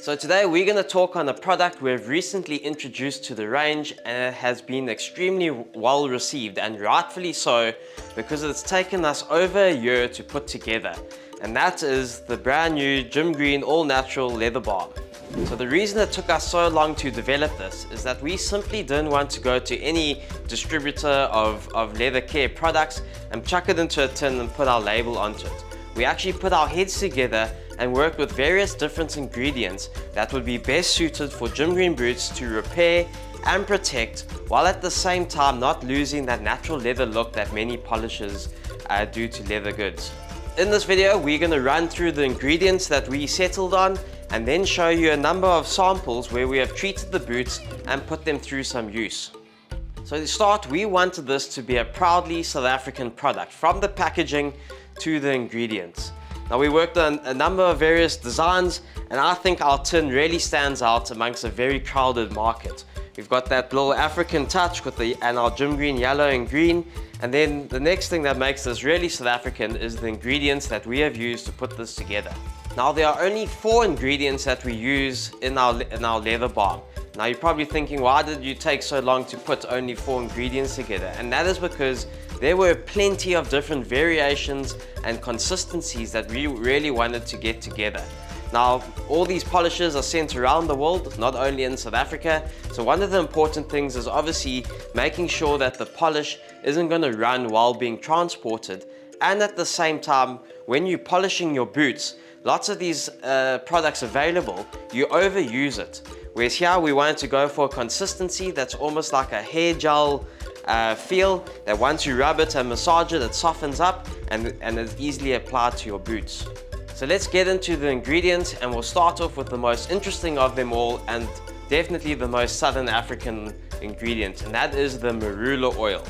So today we're going to talk on a product we've recently introduced to the range, and it has been extremely well received, and rightfully so, because it's taken us over a year to put together, and that is the brand new Gym Green All Natural Leather Balm. So the reason it took us so long to develop this is that we simply didn't want to go to any distributor of leather care products and chuck it into a tin and put our label onto it. We actually put our heads together and worked with various different ingredients that would be best suited for gym green boots to repair and protect, while at the same time not losing that natural leather look that many polishers do to leather goods. In this video, we're going to run through the ingredients that we settled on and then show you a number of samples where we have treated the boots and put them through some use. So to start, we wanted this to be a proudly South African product, from the packaging to the ingredients. Now, we worked on a number of various designs, and I think our tin really stands out amongst a very crowded market. We've got that little African touch with our gym green yellow and green, and then the next thing that makes this really South African is the ingredients that we have used to put this together. Now, there are only 4 ingredients that we use in our leather balm. Now, you're probably thinking, why did you take so long to put only 4 ingredients together? And that is because there were plenty of different variations and consistencies that we really wanted to get together. Now, all these polishes are sent around the world, not only in South Africa. So one of the important things is obviously making sure that the polish isn't going to run while being transported. And at the same time, when you're polishing your boots, lots of these products available, you overuse it. Whereas here we wanted to go for a consistency that's almost like a hair gel feel, that once you rub it and massage it, it softens up and is easily applied to your boots. So let's get into the ingredients, and we'll start off with the most interesting of them all, and definitely the most Southern African ingredient, and that is the Marula oil.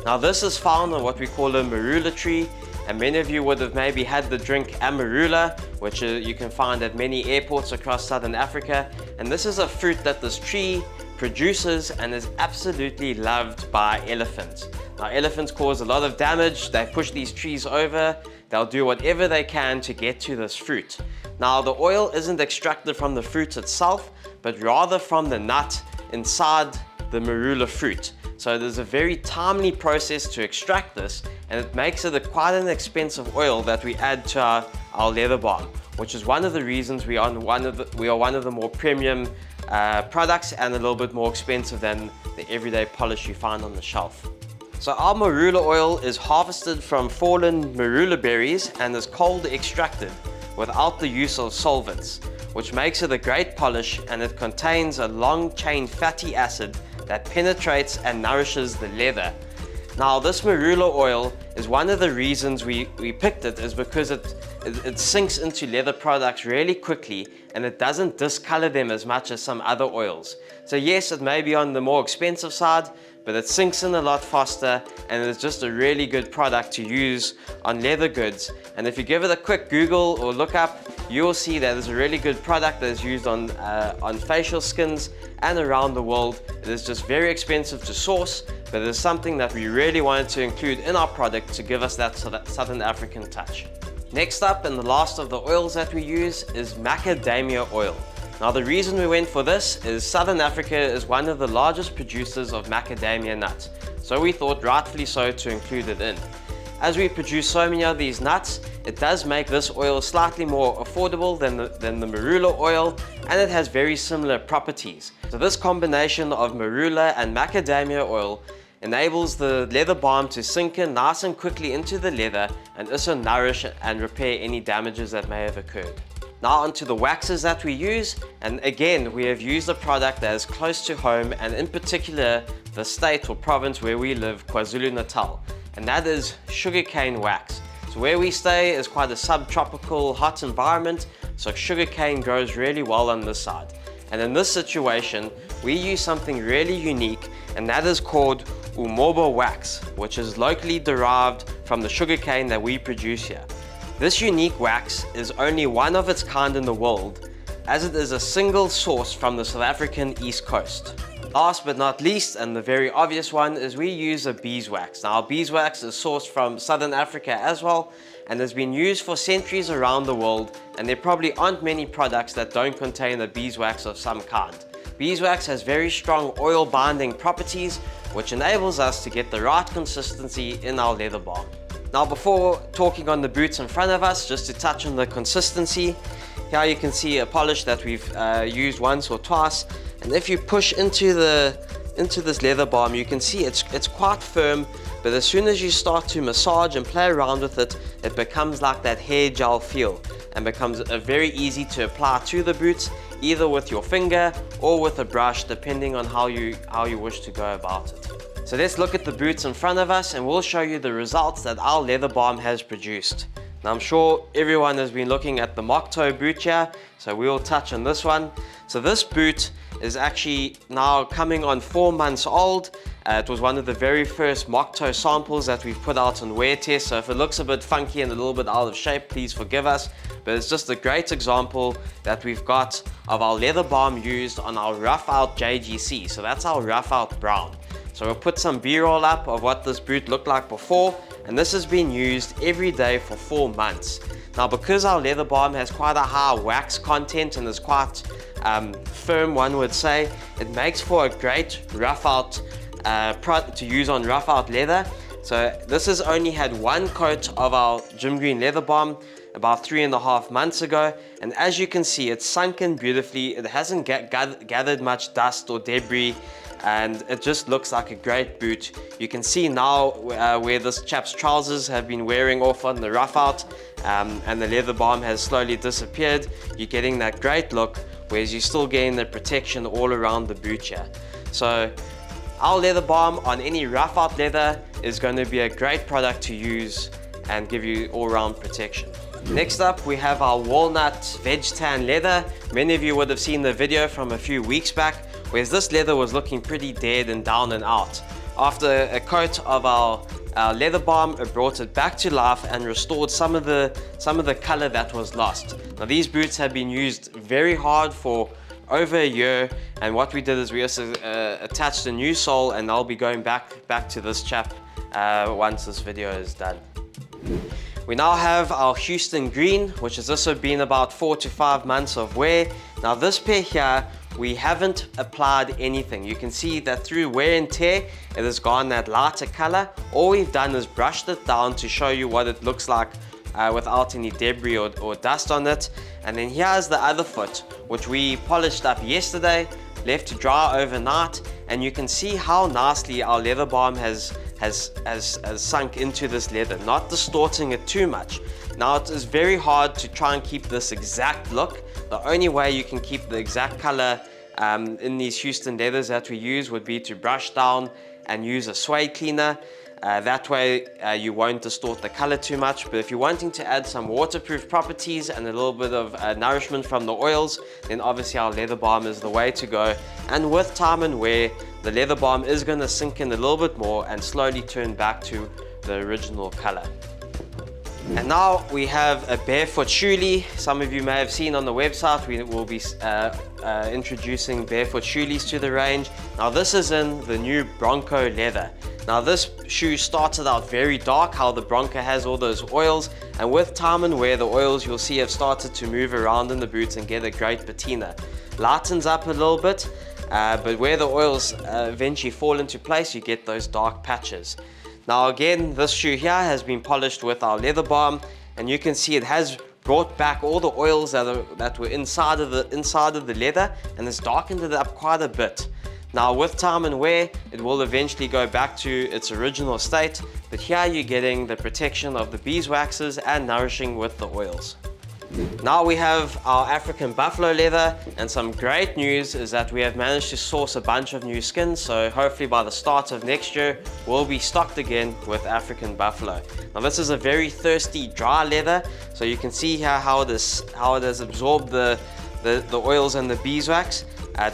Now, this is found on what we call a marula tree, and many of you would have maybe had the drink Amarula, which you can find at many airports across Southern Africa. And this is a fruit that this tree produces and is absolutely loved by elephants. Now, elephants cause a lot of damage. They push these trees over. They'll do whatever they can to get to this fruit. Now, the oil isn't extracted from the fruit itself, but rather from the nut inside the marula fruit. So there's a very timely process to extract this, and it makes it quite an expensive oil that we add to our leather balm, which is one of the reasons we are one of the more premium products, and a little bit more expensive than the everyday polish you find on the shelf. So our marula oil is harvested from fallen marula berries and is cold extracted without the use of solvents, which makes it a great polish, and it contains a long chain fatty acid that penetrates and nourishes the leather. Now, this marula oil is one of the reasons we picked it, is because it sinks into leather products really quickly, and it doesn't discolor them as much as some other oils. So yes, it may be on the more expensive side, but it sinks in a lot faster, and it's just a really good product to use on leather goods. And if you give it a quick Google or look up, you'll see that it's a really good product that is used on facial skins and around the world. It is just very expensive to source, but it is something that we really wanted to include in our product to give us that Southern African touch. Next up, and the last of the oils that we use, is macadamia oil. Now, the reason we went for this is Southern Africa is one of the largest producers of macadamia nuts, so we thought rightfully so to include it in. As we produce so many of these nuts, it does make this oil slightly more affordable than the marula oil, and it has very similar properties. So this combination of marula and macadamia oil enables the leather balm to sink in nice and quickly into the leather, and also nourish and repair any damages that may have occurred. Now onto the waxes that we use, and again we have used a product that is close to home, and in particular the state or province where we live, KwaZulu-Natal, and that is sugarcane wax. So where we stay is quite a subtropical hot environment, so sugarcane grows really well on this side. And in this situation we use something really unique, and that is called umoba wax, which is locally derived from the sugarcane that we produce here. This unique wax is only one of its kind in the world, as it is a single source from the South African East Coast. Last but not least, and the very obvious one, is we use a beeswax. Now, beeswax is sourced from Southern Africa as well, and has been used for centuries around the world, and there probably aren't many products that don't contain a beeswax of some kind. Beeswax has very strong oil binding properties, which enables us to get the right consistency in our leather balm. Now, before talking on the boots in front of us, just to touch on the consistency, here you can see a polish that we've used once or twice, and if you push into this leather balm, you can see it's quite firm, but as soon as you start to massage and play around with it, it becomes like that hair gel feel and becomes very easy to apply to the boots, either with your finger or with a brush, depending on how you wish to go about it. So let's look at the boots in front of us, and we'll show you the results that our leather balm has produced. Now, I'm sure everyone has been looking at the mock toe boot here, so we'll touch on this one. So this boot is actually now coming on 4 months old. It was one of the very first mock toe samples that we've put out on wear test, so if it looks a bit funky and a little bit out of shape, please forgive us, but it's just a great example that we've got of our leather balm used on our rough out JGC. So that's our rough out brown. So we'll put some b-roll up of what this boot looked like before, and this has been used every day for 4 months. Now, because our leather balm has quite a high wax content and is quite firm, one would say, it makes for a great rough out product to use on rough out leather. So this has only had 1 coat of our gym green leather balm about 3.5 months ago, and as you can see, it's sunk in beautifully. It hasn't gathered much dust or debris, and it just looks like a great boot. You can see now where this chap's trousers have been wearing off on the rough out, and the leather balm has slowly disappeared. You're getting that great look, whereas you're still getting the protection all around the boot here. So our leather balm on any rough out leather is going to be a great product to use and give you all-round protection. Next up, we have our walnut veg tan leather. Many of you would have seen the video from a few weeks back, whereas this leather was looking pretty dead and down and out. After a coat of our leather balm, it brought it back to life and restored some of the color that was lost. Now, these boots have been used very hard for over a year, and what we did is we also attached a new sole, and I'll be going back to this chap once this video is done. We now have our Houston green, which has also been about 4 to 5 months of wear. Now, this pair here, we haven't applied anything. You can see that through wear and tear, it has gone that lighter color. All we've done is brushed it down to show you what it looks like without any debris or dust on it. And then here's the other foot, which we polished up yesterday, left to dry overnight, and you can see how nicely our leather balm has sunk into this leather, not distorting it too much. Now, it is very hard to try and keep this exact look. The only way you can keep the exact color in these Houston leathers that we use would be to brush down and use a suede cleaner. That way you won't distort the color too much. But if you're wanting to add some waterproof properties and a little bit of nourishment from the oils, then obviously our leather balm is the way to go. And with time and wear, the leather balm is going to sink in a little bit more and slowly turn back to the original color. And now we have a barefoot shoelie. Some of you may have seen on the website, we will be introducing barefoot shoelies to the range. Now, this is in the new Bronco leather. Now, this shoe started out very dark, how the Bronco has all those oils, and with time and wear, the oils you'll see have started to move around in the boots and get a great patina. Lightens up a little bit, but where the oils eventually fall into place, you get those dark patches. Now, again, this shoe here has been polished with our leather balm, and you can see it has brought back all the oils that were inside of the leather, and it's darkened it up quite a bit. Now, with time and wear, it will eventually go back to its original state, but here you're getting the protection of the beeswaxes and nourishing with the oils. Now we have our African buffalo leather, and some great news is that we have managed to source a bunch of new skins, so hopefully by the start of next year we'll be stocked again with African buffalo. Now, this is a very thirsty dry leather, so you can see here how it has absorbed the oils and the beeswax,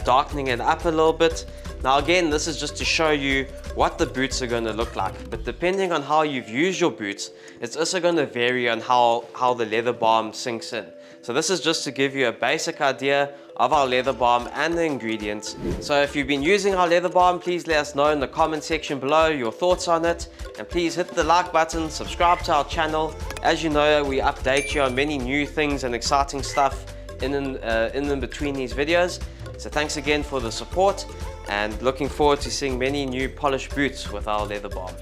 darkening it up a little bit. Now, again, this is just to show you what the boots are going to look like, but depending on how you've used your boots, it's also going to vary on how the leather balm sinks in. So this is just to give you a basic idea of our leather balm and the ingredients. So if you've been using our leather balm, please let us know in the comment section below your thoughts on it, and please hit the like button, subscribe to our channel. As you know, we update you on many new things and exciting stuff in between these videos. So thanks again for the support, and looking forward to seeing many new polished boots with our leather balm.